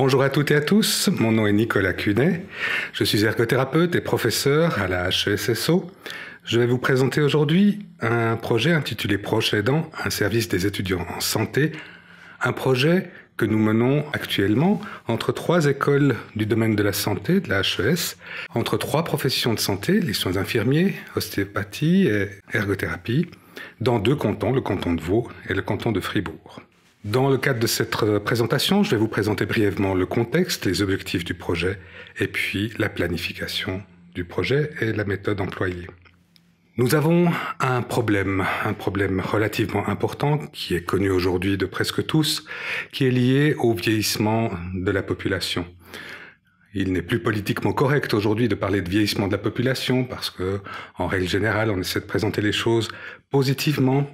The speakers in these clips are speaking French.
Bonjour à toutes et à tous, mon nom est Nicolas Cunet, je suis ergothérapeute et professeur à la HESSO. Je vais vous présenter aujourd'hui un projet intitulé Proche Aidant, un service des étudiants en santé, un projet que nous menons actuellement entre 3 écoles du domaine de la santé, de la HES, entre 3 professions de santé, les soins infirmiers, ostéopathie et ergothérapie, dans 2 cantons, le canton de Vaud et le canton de Fribourg. Dans le cadre de cette présentation, je vais vous présenter brièvement le contexte, les objectifs du projet et puis la planification du projet et la méthode employée. Nous avons un problème relativement important qui est connu aujourd'hui de presque tous, qui est lié au vieillissement de la population. Il n'est plus politiquement correct aujourd'hui de parler de vieillissement de la population parce que, en règle générale, on essaie de présenter les choses positivement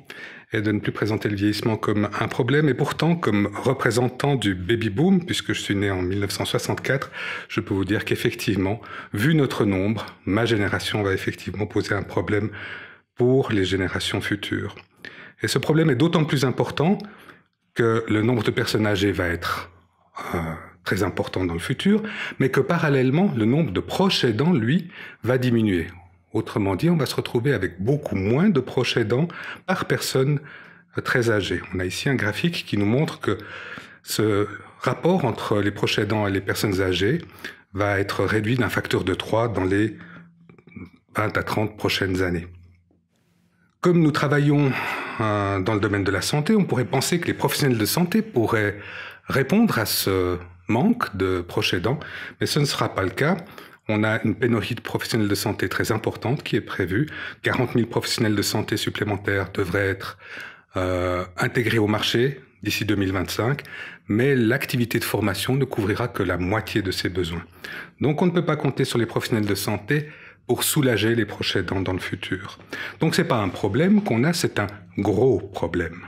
et de ne plus présenter le vieillissement comme un problème. Et pourtant, comme représentant du baby-boom, puisque je suis né en 1964, je peux vous dire qu'effectivement, vu notre nombre, ma génération va effectivement poser un problème pour les générations futures. Et ce problème est d'autant plus important que le nombre de personnes âgées va être très important dans le futur, mais que parallèlement, le nombre de proches aidants, lui, va diminuer. Autrement dit, on va se retrouver avec beaucoup moins de proches aidants par personne très âgée. On a ici un graphique qui nous montre que ce rapport entre les proches aidants et les personnes âgées va être réduit d'un facteur de 3 dans les 20 à 30 prochaines années. Comme nous travaillons dans le domaine de la santé, on pourrait penser que les professionnels de santé pourraient répondre à ce manque de proches aidants, mais ce ne sera pas le cas. On a une pénurie de professionnels de santé très importante qui est prévue. 40 000 professionnels de santé supplémentaires devraient être intégrés au marché d'ici 2025, mais l'activité de formation ne couvrira que la moitié de ces besoins. Donc on ne peut pas compter sur les professionnels de santé pour soulager les proches aidants dans le futur. Donc c'est pas un problème qu'on a, c'est un gros problème.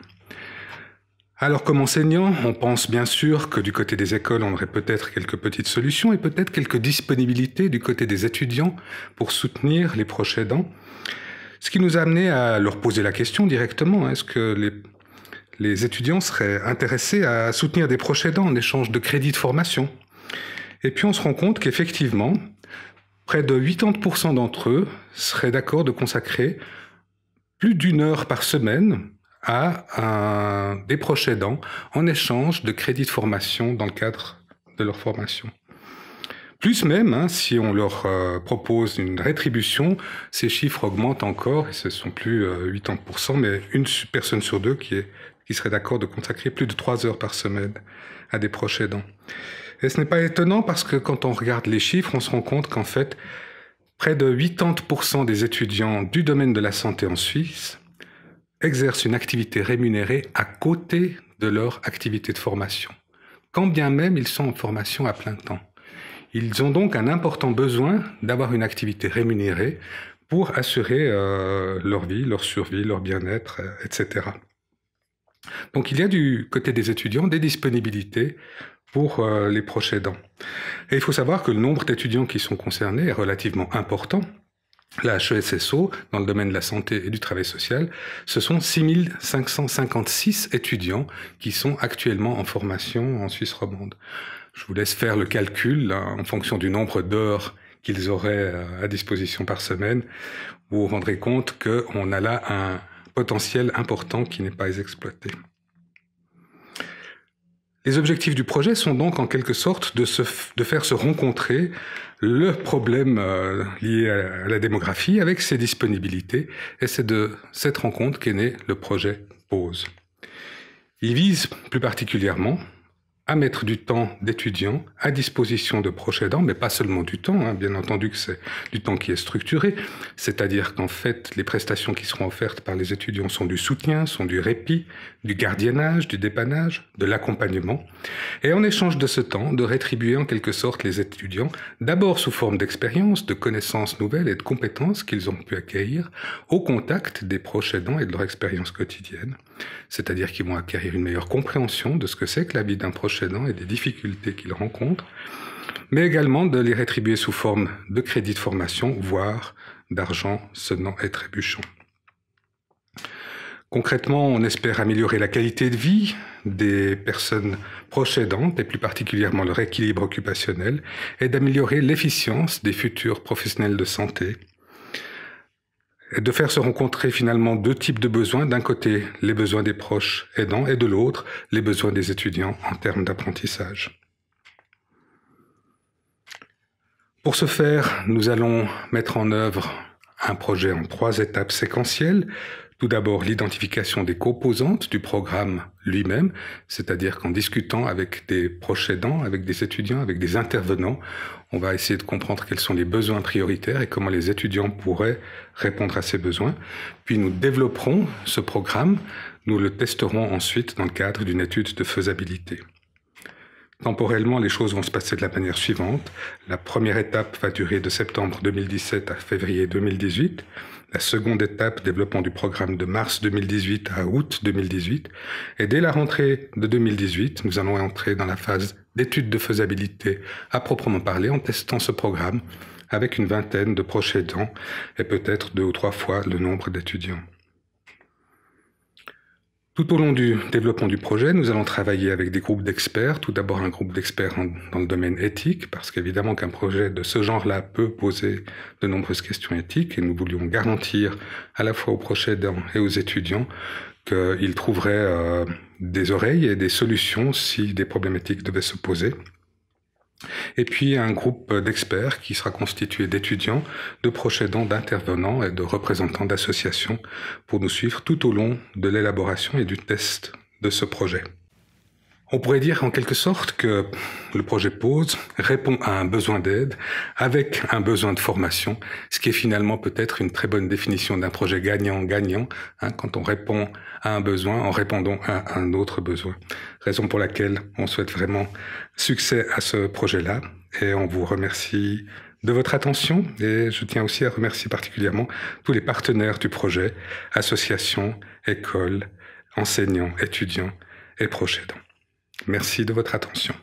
Alors comme enseignant, on pense bien sûr que du côté des écoles, on aurait peut-être quelques petites solutions et peut-être quelques disponibilités du côté des étudiants pour soutenir les proches aidants. Ce qui nous a amené à leur poser la question directement, est-ce que les étudiants seraient intéressés à soutenir des proches aidants en échange de crédits de formation? Et puis on se rend compte qu'effectivement, près de 80% d'entre eux seraient d'accord de consacrer plus d'1 heure par semaine à des proches aidants en échange de crédits de formation dans le cadre de leur formation. Plus même, si on leur propose une rétribution, ces chiffres augmentent encore, et ce ne sont plus 80%, mais une personne sur 2 qui serait d'accord de consacrer plus de 3 heures par semaine à des proches aidants. Et ce n'est pas étonnant parce que quand on regarde les chiffres, on se rend compte qu'en fait, près de 80% des étudiants du domaine de la santé en Suisse exercent une activité rémunérée à côté de leur activité de formation, quand bien même ils sont en formation à plein temps. Ils ont donc un important besoin d'avoir une activité rémunérée pour assurer leur vie, leur survie, leur bien-être, etc. Donc il y a du côté des étudiants des disponibilités pour les proches aidants. Et il faut savoir que le nombre d'étudiants qui sont concernés est relativement important. La HESSO, dans le domaine de la santé et du travail social, ce sont 6 556 étudiants qui sont actuellement en formation en Suisse romande. Je vous laisse faire le calcul en fonction du nombre d'heures qu'ils auraient à disposition par semaine. Vous vous rendrez compte qu'on a là un potentiel important qui n'est pas exploité. Les objectifs du projet sont donc en quelque sorte de faire se rencontrer le problème lié à la démographie avec ses disponibilités, et c'est de cette rencontre qu'est né le projet PAUSE. Il vise plus particulièrement à mettre du temps d'étudiants à disposition de proches aidants, mais pas seulement du temps, bien entendu que c'est du temps qui est structuré, c'est-à-dire qu'en fait, les prestations qui seront offertes par les étudiants sont du soutien, sont du répit, du gardiennage, du dépannage, de l'accompagnement, et en échange de ce temps, de rétribuer en quelque sorte les étudiants, d'abord sous forme d'expérience, de connaissances nouvelles et de compétences qu'ils ont pu acquérir au contact des proches aidants et de leur expérience quotidienne, c'est-à-dire qu'ils vont acquérir une meilleure compréhension de ce que c'est que la vie d'un proche aidant et des difficultés qu'ils rencontrent, mais également de les rétribuer sous forme de crédits de formation, voire d'argent sonnant et trébuchant. Concrètement, on espère améliorer la qualité de vie des personnes proches aidantes et plus particulièrement leur équilibre occupationnel et d'améliorer l'efficience des futurs professionnels de santé. Et de faire se rencontrer finalement deux types de besoins. D'un côté, les besoins des proches aidants et de l'autre, les besoins des étudiants en termes d'apprentissage. Pour ce faire, nous allons mettre en œuvre un projet en 3 étapes séquentielles. Tout d'abord, l'identification des composantes du programme lui-même, c'est-à-dire qu'en discutant avec des proches aidants, avec des étudiants, avec des intervenants, on va essayer de comprendre quels sont les besoins prioritaires et comment les étudiants pourraient répondre à ces besoins. Puis nous développerons ce programme, nous le testerons ensuite dans le cadre d'une étude de faisabilité. Temporellement, les choses vont se passer de la manière suivante. La première étape va durer de septembre 2017 à février 2018. La seconde étape, développement du programme de mars 2018 à août 2018. Et dès la rentrée de 2018, nous allons entrer dans la phase d'étude de faisabilité à proprement parler en testant ce programme avec une vingtaine de proches aidants et peut-être 2 ou 3 fois le nombre d'étudiants. Tout au long du développement du projet, nous allons travailler avec des groupes d'experts. Tout d'abord un groupe d'experts dans le domaine éthique, parce qu'évidemment qu'un projet de ce genre-là peut poser de nombreuses questions éthiques, et nous voulions garantir à la fois aux proches aidants et aux étudiants qu'ils trouveraient des oreilles et des solutions si des problématiques devaient se poser. Et puis un groupe d'experts qui sera constitué d'étudiants, de proches aidants, d'intervenants et de représentants d'associations pour nous suivre tout au long de l'élaboration et du test de ce projet. On pourrait dire en quelque sorte que le projet PAUSE répond à un besoin d'aide avec un besoin de formation, ce qui est finalement peut-être une très bonne définition d'un projet gagnant-gagnant, quand on répond à un besoin en répondant à un autre besoin. Raison pour laquelle on souhaite vraiment succès à ce projet-là et on vous remercie de votre attention et je tiens aussi à remercier particulièrement tous les partenaires du projet, associations, écoles, enseignants, étudiants et proches aidants. Merci de votre attention.